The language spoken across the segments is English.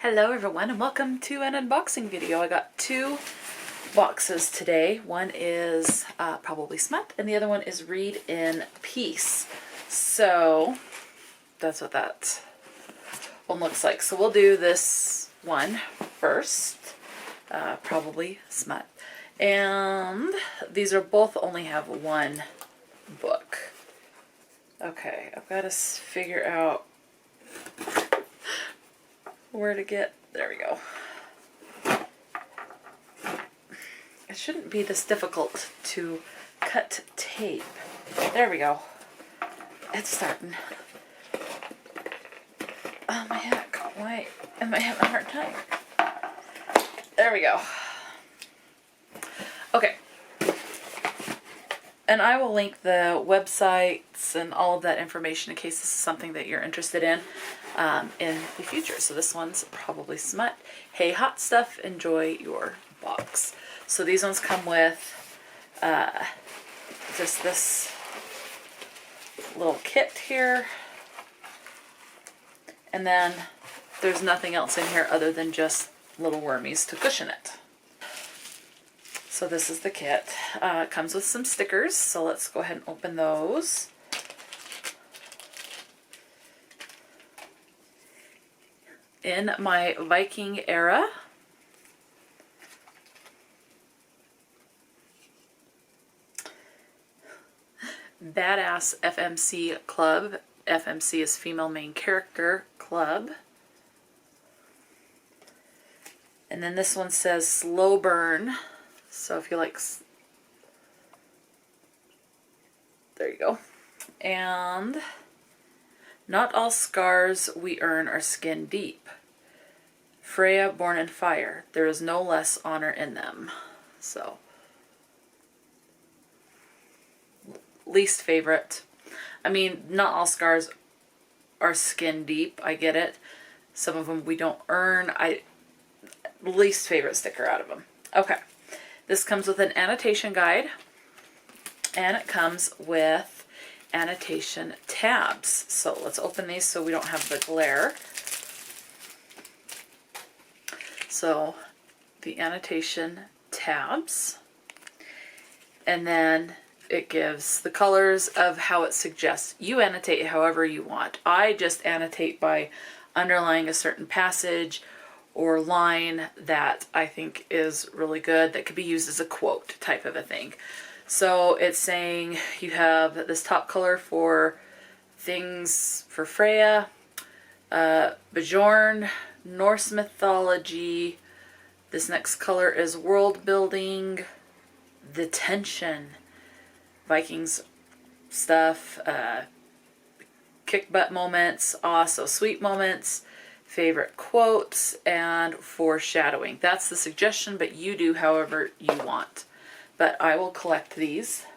Hello everyone and welcome to an unboxing video. I got two boxes today. One is Probably Smut and the other one is Read in Peace. So that's what that one looks like. So we'll do this one first, Probably Smut. And these are both only have one book. Okay, I've got to figure out where to get, there we go. It shouldn't be this difficult to cut tape. There we go. It's starting. Oh my heck, why am I having a hard time? There we go. Okay. And I will link the websites and all of that information in case this is something that you're interested in the future. So this one's Probably Smut. Hey, hot stuff, enjoy your box. So these ones come with just this little kit here. And then there's nothing else in here other than just little wormies to cushion it. So this is the kit. It comes with some stickers, so let's go ahead and open those. In my Viking era, Badass FMC Club. FMC is Female Main Character Club. And then this one says Slow Burn. So if you like, there you go. And not all scars we earn are skin deep. Freya born in fire. There is no less honor in them. So, least favorite. I mean, not all scars are skin deep. I get it. Some of them we don't earn. Least favorite sticker out of them. Okay. This comes with an annotation guide, and it comes with annotation tabs. So let's open these so we don't have the glare. So the annotation tabs, and then it gives the colors of how it suggests. You annotate however you want. I just annotate by underlining a certain passage or line that I think is really good, that could be used as a quote type of a thing. So it's saying you have this top color for things for Freya, Bjorn, Norse mythology. This next color is world building, the tension, Vikings stuff, kick butt moments, also sweet moments, favorite quotes, and foreshadowing. That's the suggestion, but you do however you want. But I will collect these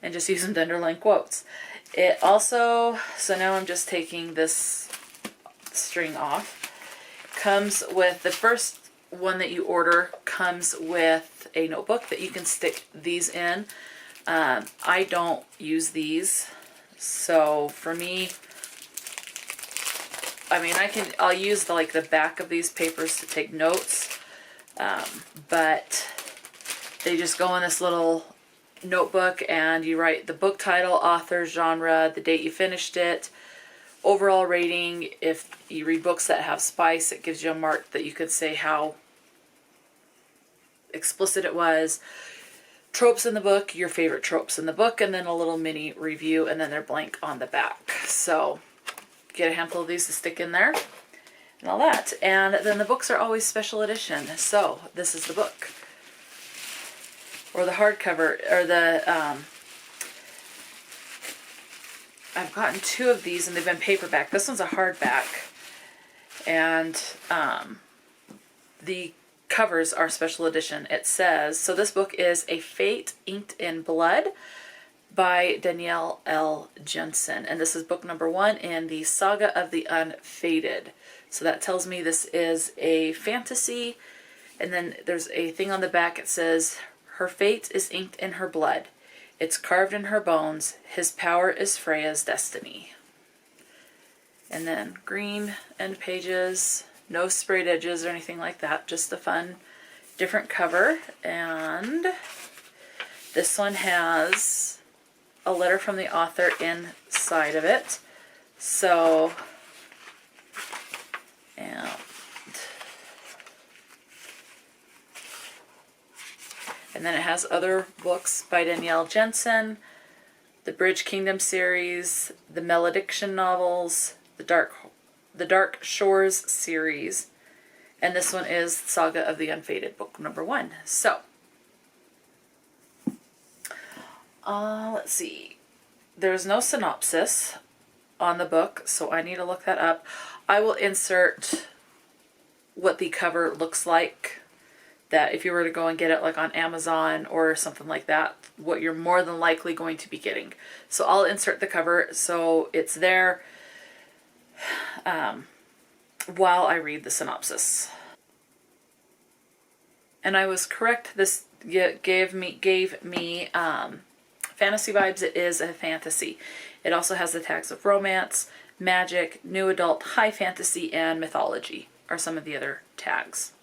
and just use them to underline quotes. It also, so now I'm just taking this string off, comes with, the first one that you order comes with a notebook that you can stick these in. I don't use these, so for me, I mean, I'll use the back of these papers to take notes, but they just go in this little notebook, and you write the book title, author, genre, the date you finished it, overall rating. If you read books that have spice, it gives you a mark that you could say how explicit it was. Tropes in the book, your favorite tropes in the book, and then a little mini review, and then they're blank on the back. So get a handful of these to stick in there and all that. And then the books are always special edition. So this is the book, or the hardcover, or the I've gotten two of these and they've been paperback. This one's a hardback, and the covers are special edition. It says, so this book is A Fate Inked in Blood by Danielle L. Jensen. And this is book number 1 in the Saga of the Unfated. So that tells me this is a fantasy. And then there's a thing on the back. It says, her fate is inked in her blood. It's carved in her bones. His power is Freya's destiny. And then green end pages. No sprayed edges or anything like that. Just a fun, different cover. And this one has a letter from the author inside of it. So, and then it has other books by Danielle Jensen, the Bridge Kingdom series, the Malediction novels, the Dark Shores series, and this one is Saga of the Unfaded, book number 1. So, let's see. There's no synopsis on the book, so I need to look that up. I will insert what the cover looks like, that if you were to go and get it like on Amazon or something like that, what you're more than likely going to be getting. So I'll insert the cover so it's there while I read the synopsis. And I was correct, this gave me fantasy vibes. It is a fantasy. It also has the tags of romance, magic, new adult, high fantasy, and mythology are some of the other tags.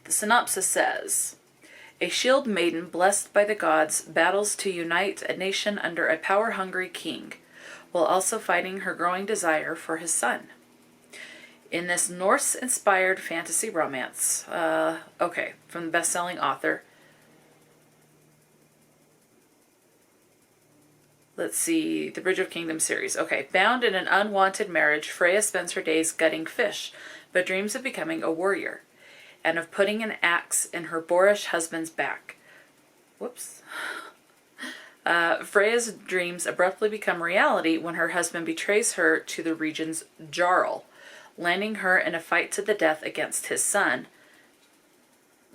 The synopsis says, a shield maiden blessed by the gods battles to unite a nation under a power-hungry king, while also fighting her growing desire for his son. In this Norse-inspired fantasy romance, from the best-selling author, let's see, the Bridge of Kingdom series. Okay, bound in an unwanted marriage, Freya spends her days gutting fish, but dreams of becoming a warrior, and of putting an axe in her boorish husband's back. Whoops. Freya's dreams abruptly become reality when her husband betrays her to the region's Jarl, landing her in a fight to the death against his son,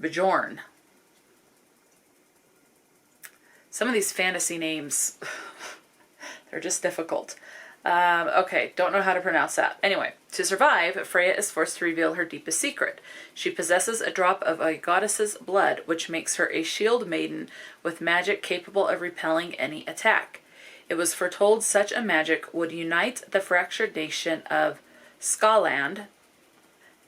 Bjorn. Some of these fantasy names, they're just difficult. Don't know how to pronounce that. Anyway, to survive, Freya is forced to reveal her deepest secret. She possesses a drop of a goddess's blood, which makes her a shield maiden with magic capable of repelling any attack. It was foretold such a magic would unite the fractured nation of Skaland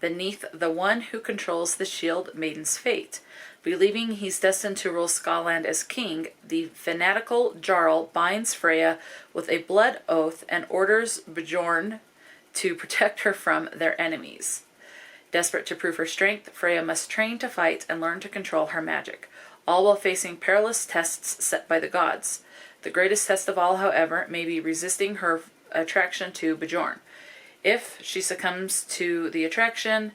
beneath the one who controls the shield maiden's fate. Believing he's destined to rule Skaland as king, the fanatical Jarl binds Freya with a blood oath and orders Bjorn to protect her from their enemies. Desperate to prove her strength, Freya must train to fight and learn to control her magic, all while facing perilous tests set by the gods. The greatest test of all, however, may be resisting her attraction to Bjorn. If she succumbs to the attraction,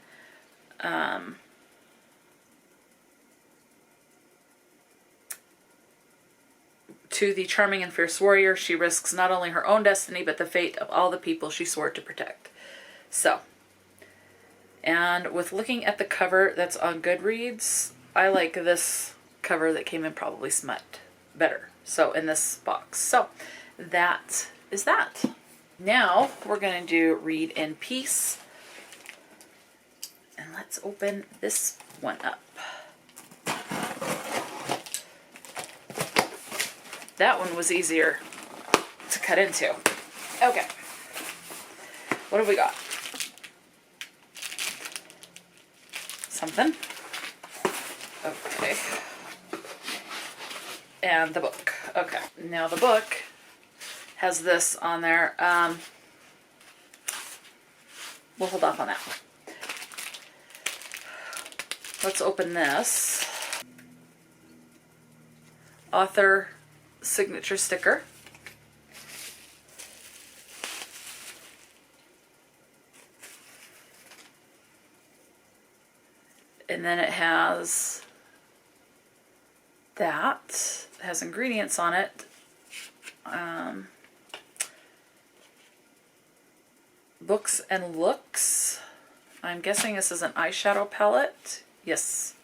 to the charming and fierce warrior, she risks not only her own destiny, but the fate of all the people she swore to protect. So, and with looking at the cover that's on Goodreads, I like this cover that came in Probably Smut better. So, in this box. So, that is that. Now, we're going to do Read in Peace. And let's open this one up. That one was easier to cut into. Okay. What have we got? Something. Okay. And the book. Okay. Now the book has this on there. We'll hold off on that. Let's open this. Author signature sticker. And then it has that. It has ingredients on it. Books and Looks. I'm guessing this is an eyeshadow palette. Yes.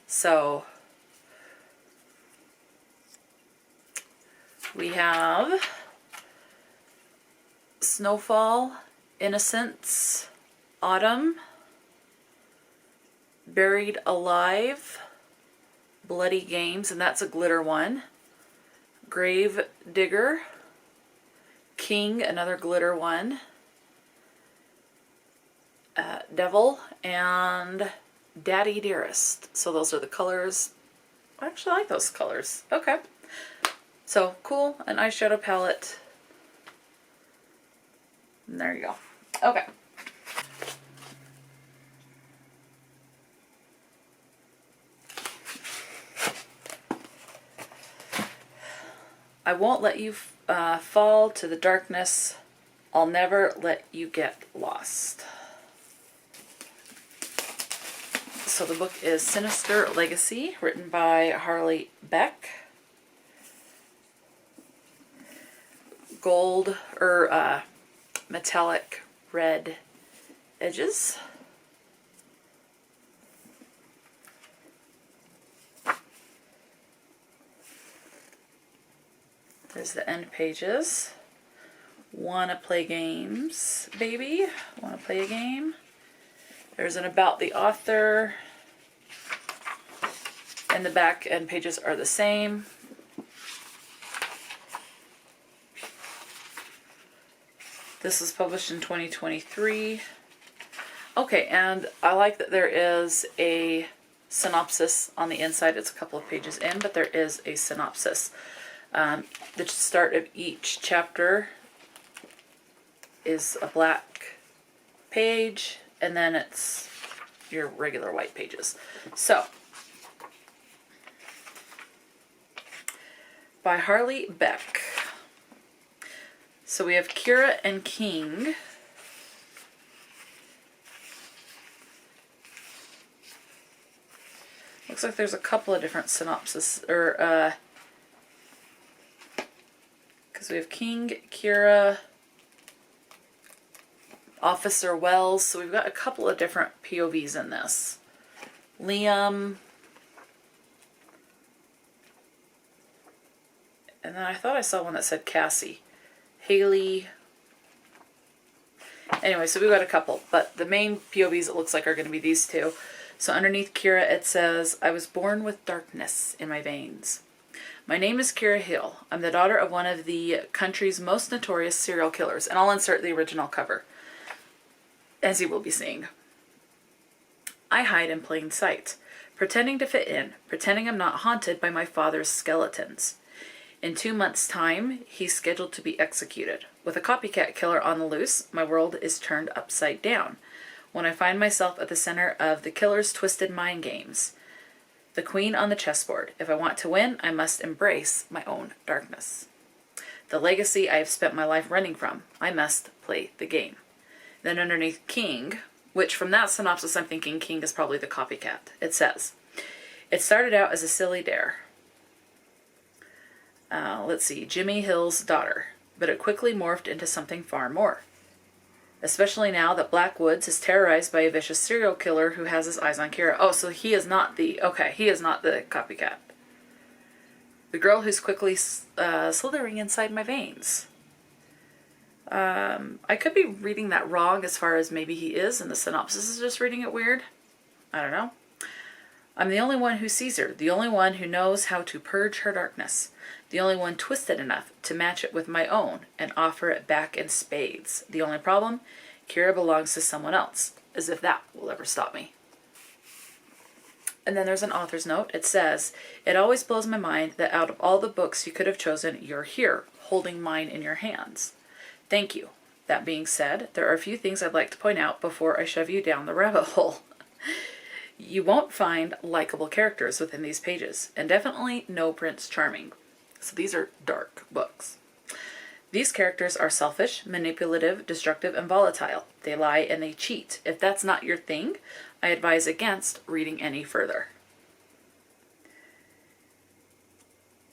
So we have Snowfall, Innocence, Autumn, Buried Alive, Bloody Games, and that's a glitter one. Grave Digger, King, another glitter one. Devil, and Daddy Dearest. So those are the colors. I actually like those colors. Okay. So cool, an eyeshadow palette. And there you go. Okay. I won't let you fall to the darkness. I'll never let you get lost. So the book is Sinister Legacy, written by Harley Beck. Gold or metallic red edges. There's the end pages. Wanna play games, baby? Wanna play a game? There's an about the author. And the back end pages are the same. This was published in 2023. Okay, and I like that there is a synopsis on the inside. It's a couple of pages in, but there is a synopsis. The start of each chapter is a black page, and then it's your regular white pages. So, by Harley Beck. So we have Kira and King. Looks like there's a couple of different synopses, or because we have King, Kira, Officer Wells, so we've got a couple of different POVs in this. Liam, and then I thought I saw one that said Cassie. Haley. Anyway, so we've got a couple, but the main POVs it looks like are going to be these two. So underneath Kira it says, I was born with darkness in my veins. My name is Kira Hill. I'm the daughter of one of the country's most notorious serial killers, and I'll insert the original cover, as you will be seeing. I hide in plain sight, pretending to fit in, pretending I'm not haunted by my father's skeletons. In 2 months' time, he's scheduled to be executed. With a copycat killer on the loose, my world is turned upside down. When I find myself at the center of the killer's twisted mind games, the queen on the chessboard. If I want to win, I must embrace my own darkness. The legacy I have spent my life running from, I must play the game. Then underneath King, which from that synopsis I'm thinking King is probably the copycat, it says, it started out as a silly dare. Let's see, Jimmy Hill's daughter, but it quickly morphed into something far more. Especially now that Black Woods is terrorized by a vicious serial killer who has his eyes on Kira. Oh, so he is not the copycat. The girl who's quickly slithering inside my veins. I could be reading that wrong as far as maybe he is, and the synopsis is just reading it weird. I don't know. I'm the only one who sees her, the only one who knows how to purge her darkness, the only one twisted enough to match it with my own and offer it back in spades. The only problem? Kira belongs to someone else, as if that will ever stop me. And then there's an author's note. It says, it always blows my mind that out of all the books you could have chosen, you're here, holding mine in your hands. Thank you. That being said, there are a few things I'd like to point out before I shove you down the rabbit hole. You won't find likable characters within these pages, and definitely no Prince Charming. So these are dark books. These characters are selfish, manipulative, destructive, and volatile. They lie and they cheat. If that's not your thing, I advise against reading any further.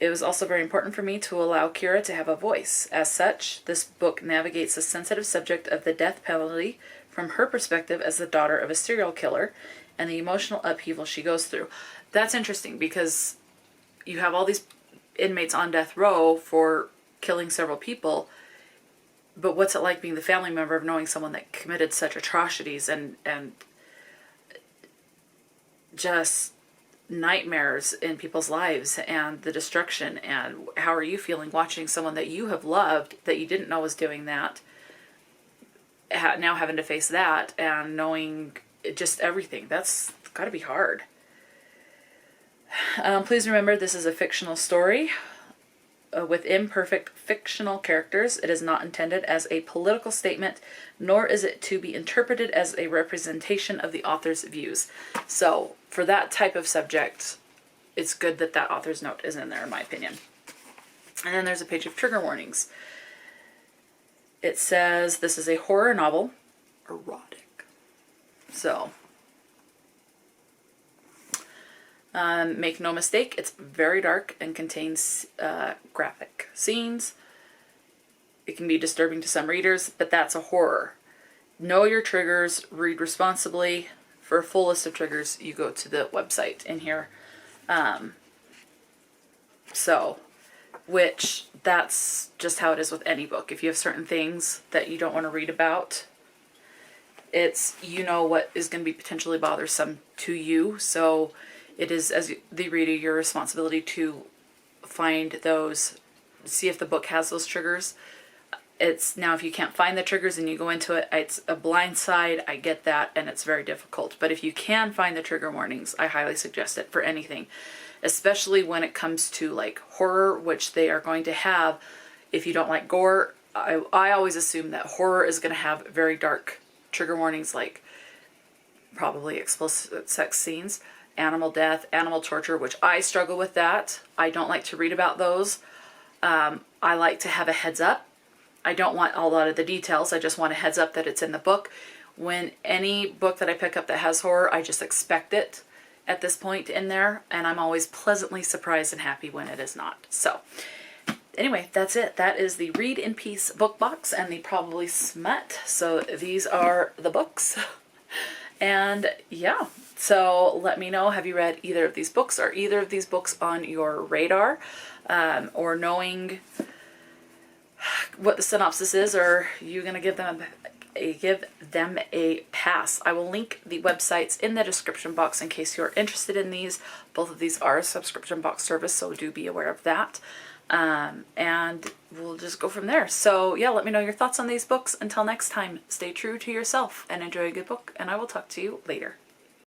It was also very important for me to allow Kira to have a voice. As such, this book navigates the sensitive subject of the death penalty from her perspective as the daughter of a serial killer and the emotional upheaval she goes through. That's interesting because you have all these inmates on death row for killing several people, but what's it like being the family member of knowing someone that committed such atrocities and just nightmares in people's lives and the destruction, and how are you feeling watching someone that you have loved that you didn't know was doing that now having to face that and knowing just everything. That's got to be hard. Please remember, this is a fictional story with imperfect fictional characters. It is not intended as a political statement, nor is it to be interpreted as a representation of the author's views. So for that type of subject, it's good that that author's note is in there, in my opinion. And then there's a page of trigger warnings. It says this is a horror novel, erotic. So make no mistake, it's very dark and contains graphic scenes. It can be disturbing to some readers, but that's a horror. Know your triggers, read responsibly. For a full list of triggers, you go to the website in here. Which that's just how it is with any book. If you have certain things that you don't want to read about, it's, you know, what is going to be potentially bothersome to you. So it is, as the reader, your responsibility to find those, see if the book has those triggers. It's now, if you can't find the triggers and you go into it, it's a blind side. I get that, and it's very difficult. But if you can find the trigger warnings, I highly suggest it for anything, especially when it comes to like horror, which they are going to have. If you don't like gore, I always assume that horror is going to have very dark trigger warnings, like probably explicit sex scenes, animal death, animal torture, which I struggle with that. I don't like to read about those. I like to have a heads up. I don't want a lot of the details. I just want a heads up that it's in the book. When any book that I pick up that has horror, I just expect it at this point in there, and I'm always pleasantly surprised and happy when it is not. So anyway, that's it. That is the Read in Peace book box and the Probably Smut. So these are the books. And yeah, so let me know, have you read either of these books? Are either of these books on your radar? Or knowing what the synopsis is, or are you going to give them a pass? I will link the websites in the description box in case you're interested in these. Both of these are a subscription box service, so do be aware of that. And we'll just go from there. So yeah, let me know your thoughts on these books. Until next time, stay true to yourself and enjoy a good book, and I will talk to you later.